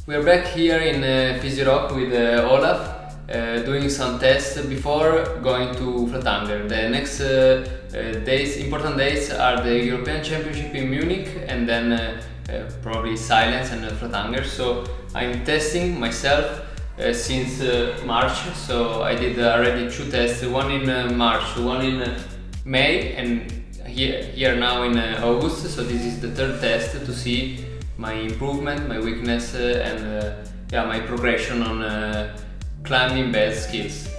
We are back here in FisioRock with Olaf, doing some tests before going to Flatanger. The next important days are the European Championship in Munich and then probably Silence and Flatanger. So I'm testing myself since March. So I did already 2 tests, one in March, one in May, and here now in August. So this is the 3rd test to see my improvement, my weakness and my progression on climbing bed skills.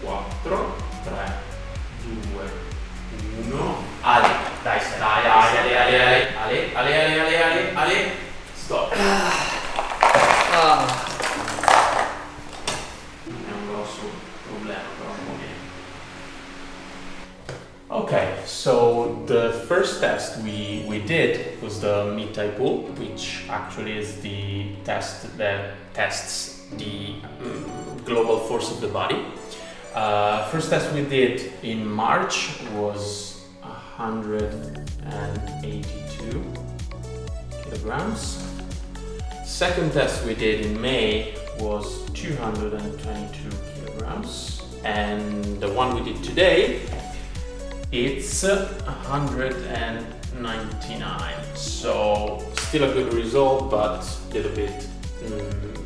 4, 3, 2, 1. Ale, dai, Ale, stop. Non è un grosso problema, però va bene. Okay, so the first test we did was the mid-thigh pull, which actually is the test that tests the global force of the body. First test we did in March was 182 kilograms. Second test we did in May was 222 kilograms. And the one we did today, it's 199. So still a good result, but a little bit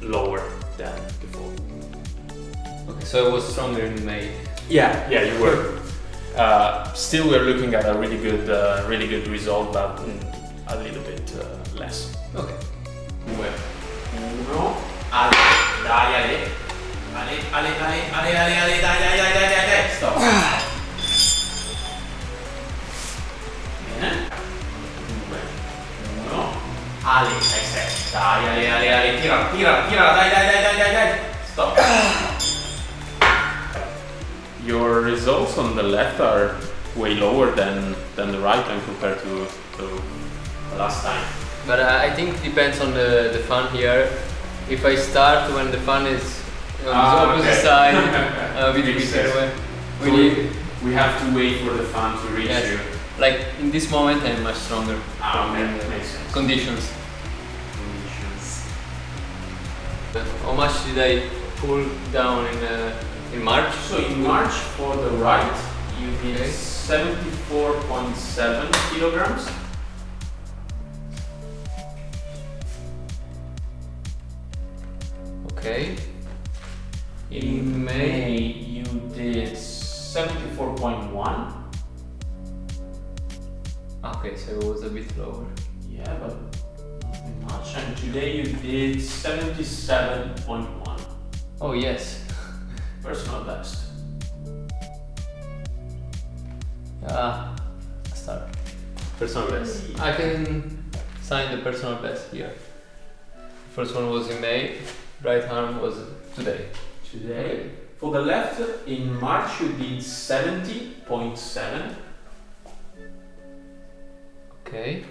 lower than before. Okay, so I was stronger in May. Yeah, you were. Still, we're looking at a really good result, but a little bit less. Okay. 2, 1. Ale, dai, Ale, dai, stop. Bene. 2, 1. Ale, dai, Ale, tira, dai. Stop. Your results on the left are way lower than the right time compared to the last time. But I think it depends on the fan here. If I start when the fan is on the opposite side, a bit quicker. We have to wait for the fan to reach you. Like in this moment, I'm much stronger. Makes sense. Conditions. How much did I pull down in March? So in March for the right, you did 74.7 kilograms. Okay. In May, you did 74.1. Okay, so it was a bit lower. Yeah, but not much. And today you did 77.1. Oh yes. Personal best. Start. Personal best. I can sign the personal best here. First one was in May, right arm was today. Today. For the left, in March you did 70.7. Okay.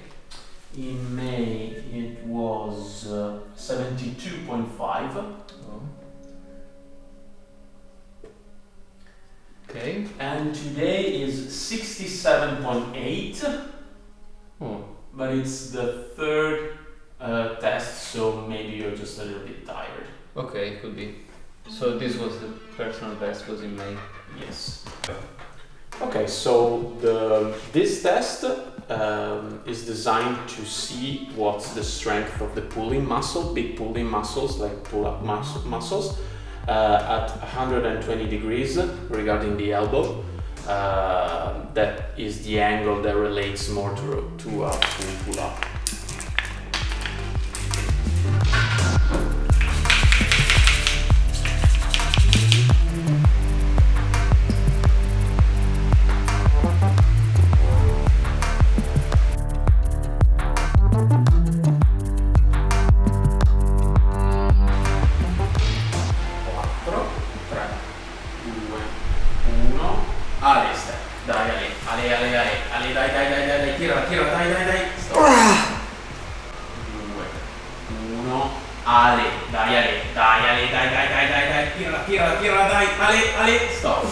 In May it was 72.5. Oh. Okay. And today is 67.8. Oh. But it's the 3rd test, so maybe you're just a little bit tired. Okay, could be. So this was the personal best was in May. Yes. Okay, so this test is designed to see what's the strength of the pulling muscle, big pulling muscles like pull-up muscles, at 120 degrees regarding the elbow. That is the angle that relates more to pull-up. Ale, dai, tira, dai, stop. 2, 1, Ale, dai, tira, dai, Ale, stop.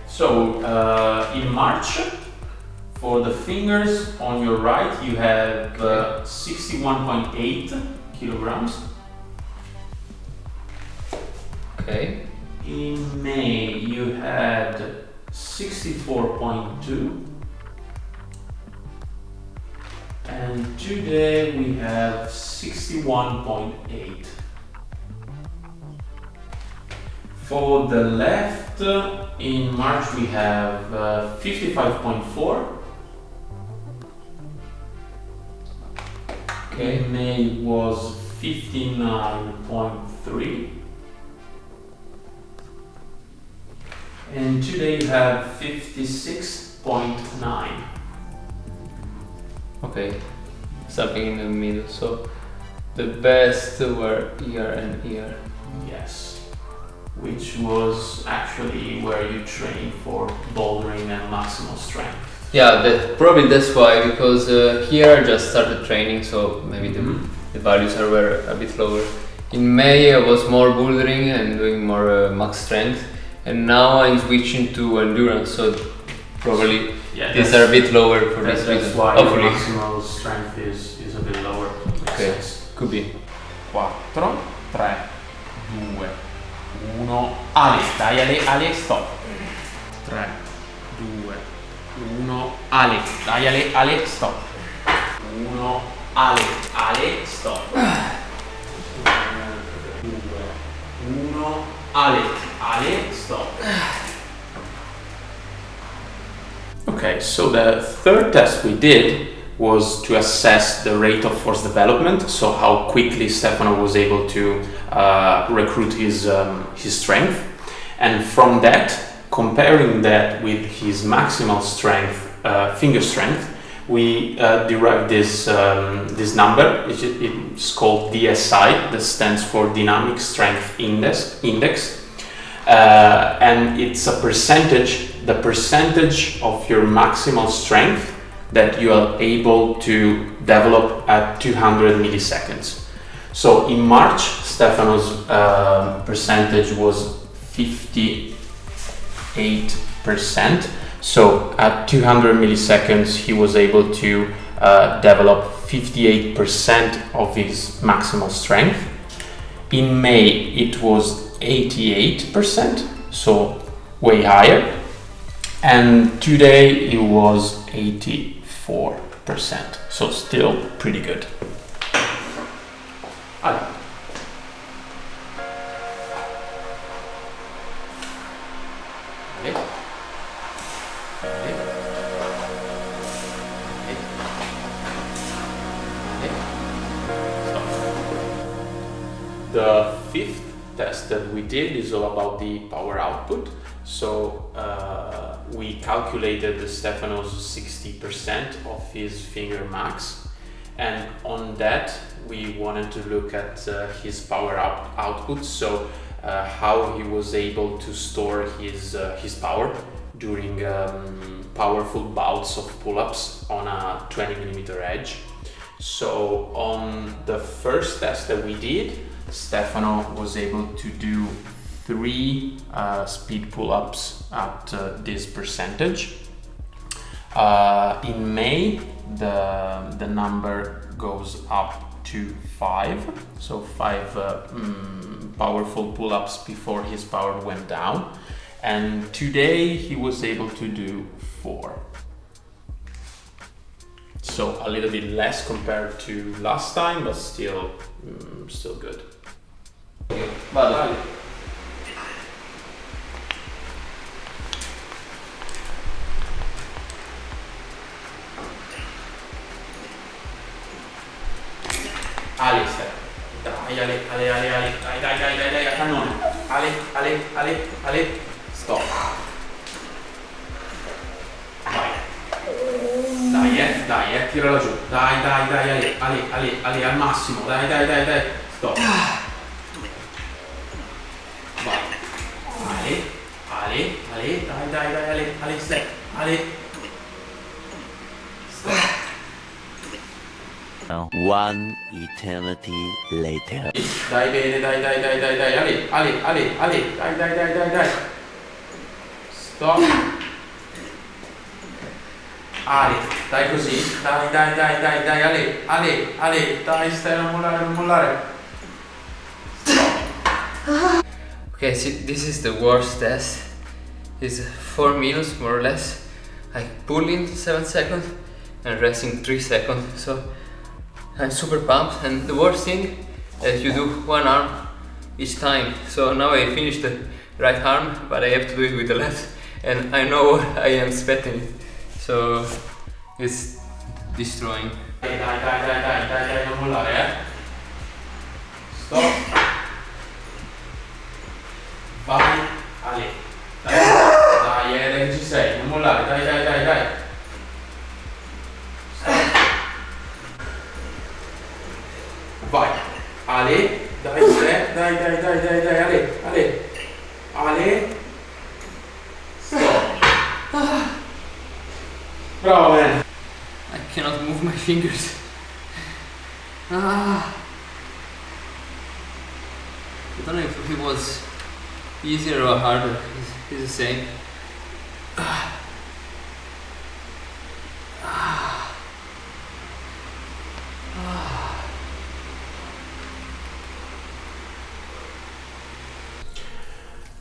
So, in March, For the fingers on your right, you have 61.8 kilograms. Okay. In May, you had 64.2. And today we have 61.8. For the left, in March we have 55.4. Okay. In May was 59.3. And today you have 56.9. Okay. Something in the middle. So the best were here and here. Yes. Which was actually where you train for bouldering and maximal strength. Yeah, probably that's why, because here I just started training, so maybe the values were a bit lower. In May I was more bouldering and doing more max strength, and now I'm switching to endurance, so probably these are a bit lower for this reason. That's why hopefully. your maximal strength is a bit lower. Okay, could be. 4, 3, 2, 1, Ale, dai Ale, stop. 3, 2, 1, Ale, dai Ale, stop. 1, Ale, stop. 2, 1, Ale, stop. Okay, so the third test we did was to assess the rate of force development, so how quickly Stefano was able to recruit his strength, and from that, comparing that with his maximal strength, finger strength, we derived this number. It's called DSI, that stands for Dynamic Strength Index, and it's a percentage, the percentage of your maximal strength that you are able to develop at 200 milliseconds. So in March, Stefano's percentage was 58%. So at 200 milliseconds, he was able to develop 58% of his maximal strength. In May, it was 88%, so way higher. And today it was 84%, so still pretty good. Ale. The fifth test that we did is all about the power output. So we calculated Stefano's 60% of his finger max, and on that we wanted to look at his power output, so how he was able to store his power during powerful bouts of pull-ups on a 20mm edge. So on the first test that we did, Stefano was able to do 3 speed pull-ups at this percentage. In May, the number goes up to 5, so 5 powerful pull-ups before his power went down. And today he was able to do 4. So a little bit less compared to last time, but still good. Okay, vado. Ale, dai, dai, a cannone. Ale, stop. Vai. Dai, tira giù. Dai, Ale, al massimo. Dai, stop. Vai. Ale, dai, Ale, step. Ale. Stop. One eternity later. Dai bene, dai, Ale, dai. Stop. Ale, dai così, dai, Ale, dai, stai, non mollare. Okay, see, this is the worst test. It's 4 minutes more or less. I pull in 7 seconds and resting 3 seconds. So I'm super pumped, and the worst thing is you do one arm each time. So now I finished the right arm, but I have to do it with the left, and I know I am sweating it. So it's destroying. Dai, non mollare, Stop. Vai, Ale. Dai, ci sei, non mollare, dai. Stop. Vai, Ale, dai, Ale. Stop. Bravo, man. I cannot move my fingers. I don't know if it was easier or harder. It's the same.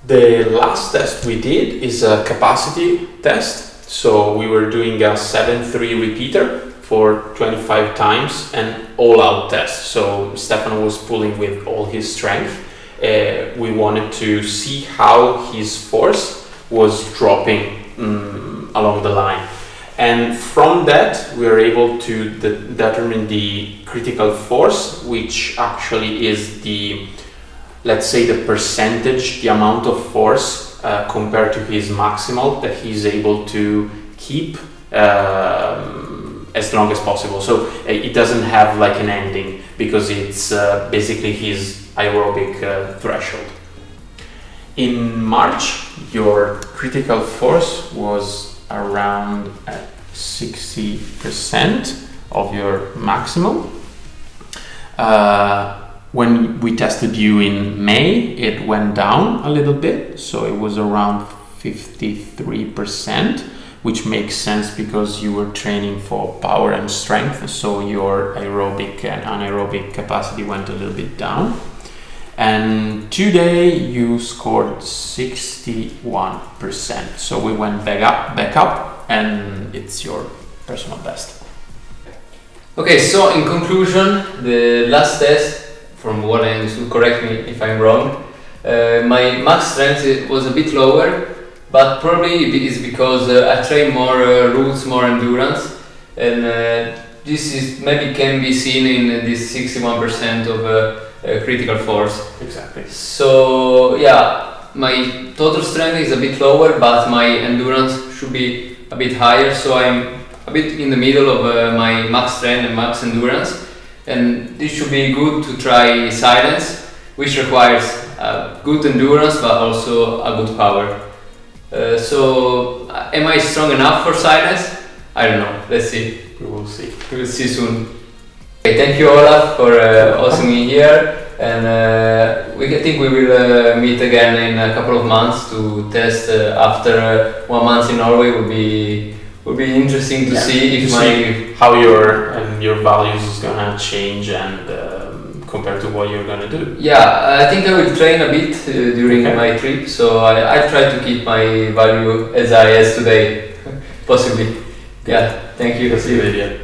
The last test we did is a capacity test. So we were doing a 7-3 repeater for 25 times, and all-out test. So Stefano was pulling with all his strength. We wanted to see how his force was dropping along the line. And from that, we were able to determine the critical force, which actually is the, let's say, the percentage, the amount of force compared to his maximal that he's able to keep as long as possible. So it doesn't have like an ending, because it's basically his aerobic threshold. In March, your critical force was around 60% of your maximal. When we tested you in May, it went down a little bit, so it was around 53%, which makes sense because you were training for power and strength, so your aerobic and anaerobic capacity went a little bit down. And today you scored 61%, so we went back up, and it's your personal best. Okay, so in conclusion, the last test, from what I understood, correct me if I'm wrong, my max strength was a bit lower, but probably it is because I train more routes, more endurance, and this is maybe can be seen in this 61% of critical force. Exactly. So yeah, my total strength is a bit lower, but my endurance should be a bit higher, so I'm a bit in the middle of my max strength and max endurance, and this should be good to try silence, which requires good endurance but also a good power. So am I strong enough for silence? I don't know, let's see. We will see. We will see soon. Okay, thank you, Olaf, for hosting me here, and I think we will meet again in a couple of months to test after 1 month in Norway. Would be interesting to see if how your values is gonna change and compared to what you're gonna do. Yeah, I think I will train a bit during my trip, so I'll try to keep my value as high as today, possibly. Yeah, thank you. See you later.